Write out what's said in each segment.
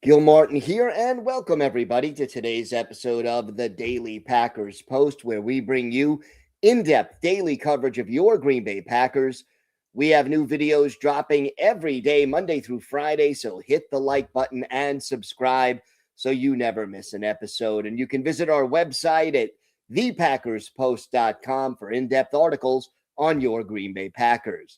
Gil Martin here, and welcome everybody to today's episode of the Daily Packers Post, where we bring you in-depth daily coverage of your Green Bay Packers. We have new videos dropping every day, Monday through Friday, so hit the like button and subscribe so you never miss an episode. And you can visit our website at thepackerspost.com for in-depth articles on your Green Bay Packers.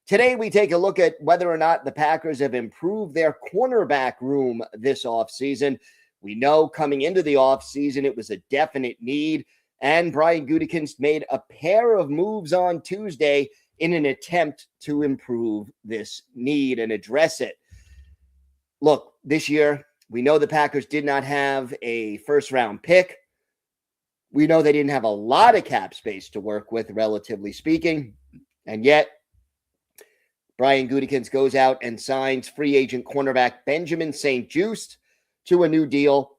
Today, we take a look at whether or not the Packers have improved their cornerback room this offseason. We know coming into the offseason, it was a definite need, and Brian Gutekunst made a pair of moves on Tuesday in an attempt to improve this need and address it. Look, this year, we know the Packers did not have a first-round pick. We know they didn't have a lot of cap space to work with, relatively speaking, and yet Brian Gutekunst goes out and signs free agent cornerback Benjamin St-Juste to a new deal.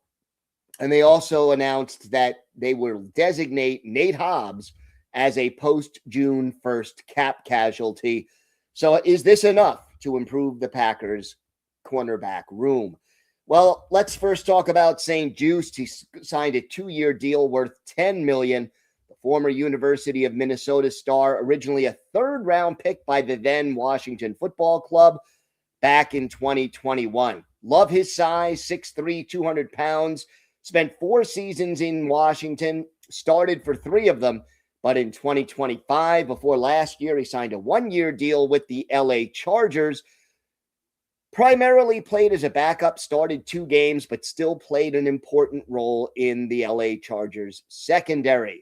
And they also announced that they will designate Nate Hobbs as a post-June 1st cap casualty. So is this enough to improve the Packers' cornerback room? Well, let's first talk about St-Juste. He signed a 2-year deal worth $10 million. Former University of Minnesota star, originally a third-round pick by the then Washington Football Club back in 2021. Love his size, 6'3", 200 pounds. Spent 4 seasons in Washington, started for 3 of them. But in 2025, before last year, he signed a 1-year deal with the LA Chargers. Primarily played as a backup, started 2 games, but still played an important role in the LA Chargers secondary.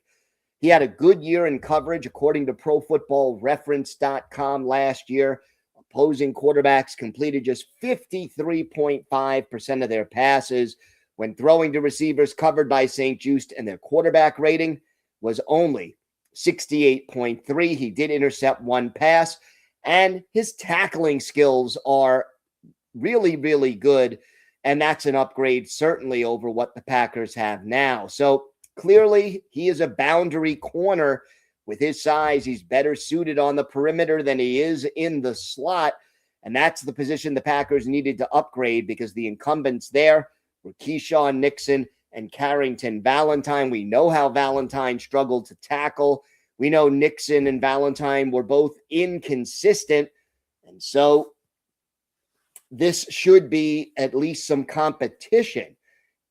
He had a good year in coverage, according to ProFootballReference.com last year. Opposing quarterbacks completed just 53.5% of their passes when throwing to receivers covered by St-Juste, and their quarterback rating was only 68.3. He did intercept 1 pass, and his tackling skills are really, really good, and that's an upgrade certainly over what the Packers have now. So clearly, he is a boundary corner. With his size, he's better suited on the perimeter than he is in the slot. And that's the position the Packers needed to upgrade because the incumbents there were Keyshawn Nixon and Carrington Valentine. We know how Valentine struggled to tackle. We know Nixon and Valentine were both inconsistent. And so this should be at least some competition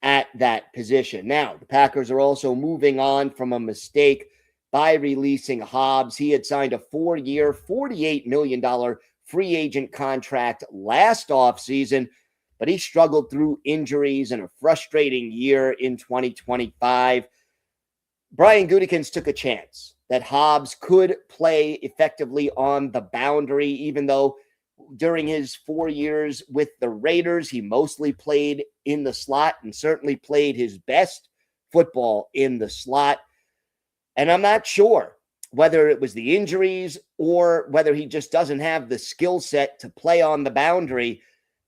at that position. Now, the Packers are also moving on from a mistake by releasing Hobbs. He had signed a 4-year, $48 million free agent contract last offseason, but he struggled through injuries and a frustrating year in 2025. Brian Gutekunst took a chance that Hobbs could play effectively on the boundary, even though during his 4 years with the Raiders, he mostly played in the slot and certainly played his best football in the slot. And I'm not sure whether it was the injuries or whether he just doesn't have the skill set to play on the boundary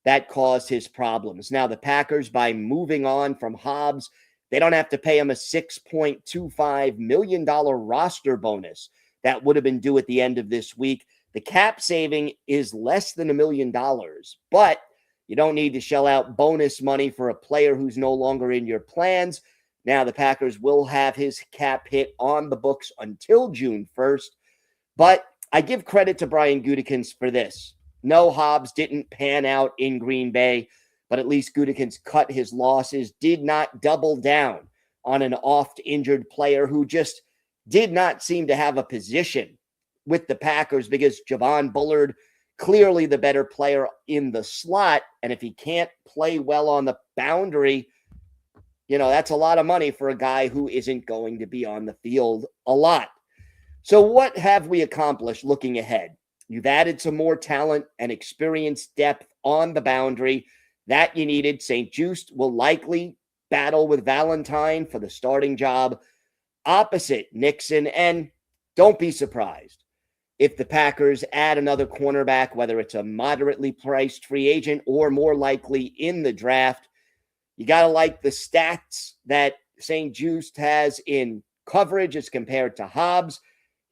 that caused his problems. Now, the Packers, by moving on from Hobbs, they don't have to pay him a $6.25 million roster bonus that would have been due at the end of this week. The cap saving is less than $1 million, but you don't need to shell out bonus money for a player who's no longer in your plans. Now, the Packers will have his cap hit on the books until June 1st, but I give credit to Brian Gutekunst for this. No, Hobbs didn't pan out in Green Bay, but at least Gutekunst cut his losses, did not double down on an oft-injured player who just did not seem to have a position with the Packers because Javon Bullard, clearly the better player in the slot. And if he can't play well on the boundary, that's a lot of money for a guy who isn't going to be on the field a lot. So what have we accomplished looking ahead? You've added some more talent and experience depth on the boundary that you needed. St-Juste will likely battle with Valentine for the starting job opposite Nixon. And don't be surprised if the Packers add another cornerback, whether it's a moderately priced free agent or more likely in the draft. You got to like the stats that St-Juste has in coverage as compared to Hobbs.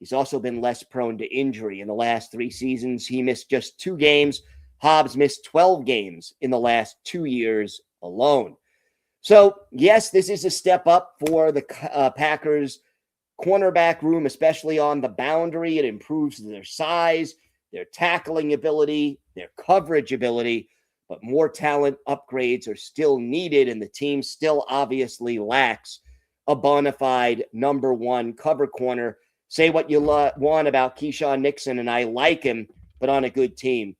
He's also been less prone to injury. In the last 3 seasons, he missed just 2 games. Hobbs missed 12 games in the last 2 years alone. So, yes, this is a step up for the Packers cornerback room, especially on the boundary. It improves their size, their tackling ability, their coverage ability, but more talent upgrades are still needed, and the team still obviously lacks a bona fide number one cover corner. Say what you want about Keyshawn Nixon, and I like him, but on a good team,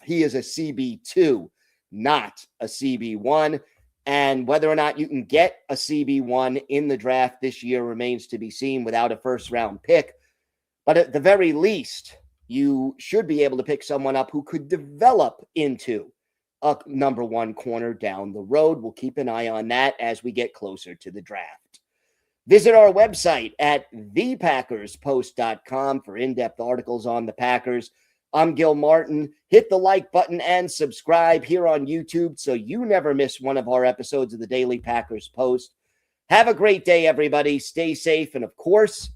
he is a CB2, not a CB1. And whether or not you can get a CB1 in the draft this year remains to be seen without a first-round pick. But at the very least, you should be able to pick someone up who could develop into a number one corner down the road. We'll keep an eye on that as we get closer to the draft. Visit our website at thepackerspost.com for in-depth articles on the Packers. I'm Gil Martin. Hit the like button and subscribe here on YouTube so you never miss one of our episodes of the Daily Packers Post. Have a great day, everybody. Stay safe. And of course,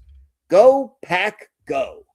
go Pack Go.